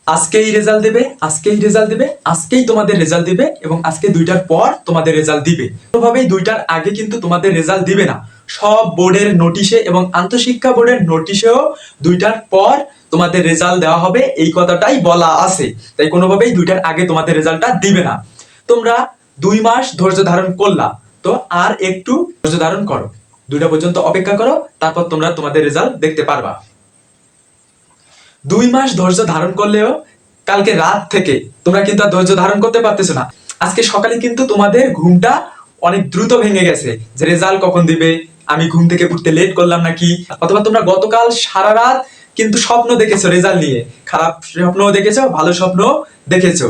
আজকেই রেজাল্ট দেবে, আজকেই রেজাল্ট দেবে, আজকেই তোমাদের রেজাল্ট দিবে এবং আজকে 2টার পর তোমাদের রেজাল্ট দিবে। কোনোভাবেই 2টার আগে কিন্তু তোমাদের রেজাল্ট দিবে না। সব বোর্ডের নোটিশে এবং আন্তঃশিক্ষা বোর্ডের নোটিশেও 2টার পর তোমাদের রেজাল্ট দেওয়া হবে, এই কথাটাই বলা আছে। তাই কোনোভাবেই 2টার আগে তোমাদের রেজাল্টটা দিবে না। তোমরা 2 মাস ধৈর্য ধারণ করলা, তো আর একটু ধৈর্য ধারণ করো, 2টা পর্যন্ত অপেক্ষা করো, তারপর তোমরা তোমাদের রেজাল্ট দেখতে পারবা। 2 মাস ধৈর্য ধারণ করলেও কালকে রাত থেকে তোমরা কিন্তু আর ধৈর্য ধারণ করতে পারতেছো না। আজকে সকালে কিন্তু তোমাদের ঘুমটা অনেক দ্রুত ভেঙে গেছে যে রেজাল্ট কখন দিবে, আমি ঘুম থেকে উঠতে লেট করলাম নাকি, অথবা তোমরা গতকাল সারা রাত কিন্তু স্বপ্ন দেখেছো রেজাল্ট নিয়ে, খারাপ স্বপ্নও দেখেছো, ভালো স্বপ্নও দেখেছো।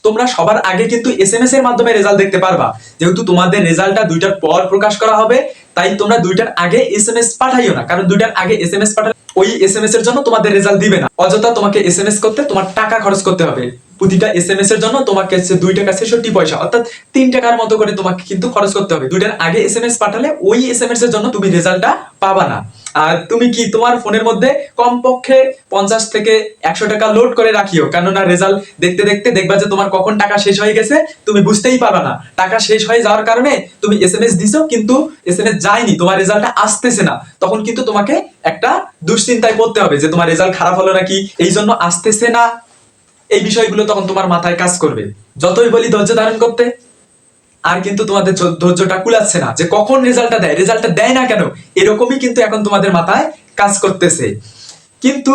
তোমরা সবার আগে কিন্তু এসএমএস এর মাধ্যমে রেজাল্ট দেখতে পারবা। যেহেতু তোমাদের রেজাল্টটা 2টার পর প্রকাশ করা হবে, তাই তোমরা 2টার আগে এসএমএস পাঠাইও না, কারণ 2টার আগে এসএমএস পাঠালে ওই এসএমএস এর জন্য তোমাদের রেজাল্ট দিবে না। অযথা তোমাকে এসএমএস করতে তোমার টাকা খরচ করতে হবে। প্রতিটা এসএমএস এর জন্য তোমাকে 2 টাকা 66 পয়সা, অর্থাৎ 3 টাকার মতো করে তোমাকে কিন্তু খরচ করতে হবে। 2টার আগে এসএমএস পাঠালে ওই এসএমএস এর জন্য তুমি রেজাল্টটা পাবা না। আর তুমি কি তোমার ফোনের মধ্যে কমপক্ষে 50 থেকে 100 টাকা লোড করে রাখিও, কেননা রেজাল্ট দেখতে দেখতে দেখবা যে তোমার কখন টাকা শেষ হয়ে গেছে তুমি বুঝতেই পারবা না। টাকা শেষ হয়ে যাওয়ার কারণে তুমি এসএমএস দিছো কিন্তু এসএমএস যায়নি, তোমার রেজাল্টটা আসতেছে না, তখন কিন্তু তোমাকে একটা দুশ্চিন্তায় পড়তে হবে যে তোমার রেজাল্ট খারাপ হলো নাকি, এই জন্য আসতেছে না, এই বিষয়গুলো তখন তোমার মাথায় কাজ করবে। যতই বলি ধৈর্য ধারণ করতে, আর কিন্তু তোমাদের ধৈর্যটা কুলাচ্ছে না যে কখন রেজাল্টটা দেয়, রেজাল্টটা দেয় না কেন, এরকমই কিন্তু এখন তোমাদের মাথায় কাজ করতেছে। কিন্তু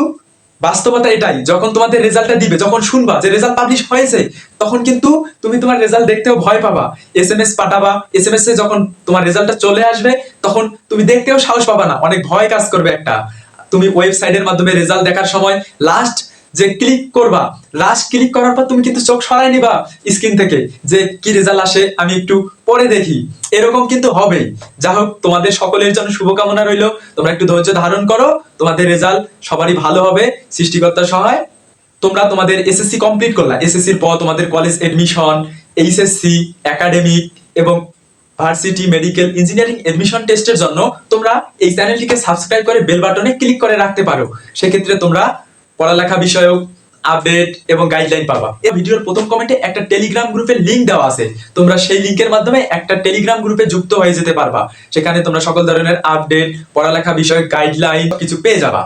বাস্তবতা এটাই, যখন তোমাদের রেজাল্টটা দিবে, যখন শুনবা যে রেজাল্ট পাবলিশ হয়েছে, তখন কিন্তু তুমি তোমার রেজাল্ট দেখতেও ভয় পাবা। এসএমএস পাঠাবা, এসএমএস এ যখন তোমার রেজাল্টটা চলে আসবে, তখন তুমি দেখতেও সাহস পাবা না, অনেক ভয় কাজ করবে একটা। তুমি ওয়েবসাইটের মাধ্যমে রেজাল্ট দেখার সময় লাস্ট যে ক্লিক করবা, লাস্ট ক্লিক করার পর তুমি কিন্তু চোখ সরাই নিবা স্ক্রিন থেকে, যে কি রেজাল্ট আসে আমি একটু পরে দেখি, এরকম কিন্তু হবে। যা হোক, তোমাদের সকলের জন্য শুভকামনা রইলো, তোমরা একটু ধৈর্য ধারণ করো, তোমাদের রেজাল্ট সবারই ভালো হবে সৃষ্টিকর্তার সহায়। তোমরা তোমাদের এসএসসি কমপ্লিট করলা, এসএসসির পর তোমাদের কলেজ এডমিশন, এইচএসসি, একাডেমিক এবং ভার্সিটি, মেডিকেল, ইঞ্জিনিয়ারিং এডমিশন টেস্টের জন্য তোমরা এই চ্যানেলটিকে সাবস্ক্রাইব করে বেল বাটনে ক্লিক করে রাখতে পারো। সেক্ষেত্রে তোমরা পড়ালেখা বিষয়ক আপডেট এবং গাইডলাইন পাবা। এই ভিডিওর প্রথম কমেন্টে একটা টেলিগ্রাম গ্রুপের লিংক দেওয়া আছে, তোমরা সেই লিংকের মাধ্যমে একটা টেলিগ্রাম গ্রুপে যুক্ত হয়ে যেতে পারবা। সেখানে তোমরা সকল ধরনের আপডেট, পড়ালেখা বিষয়ক গাইডলাইন কিছু পেয়ে যাবা।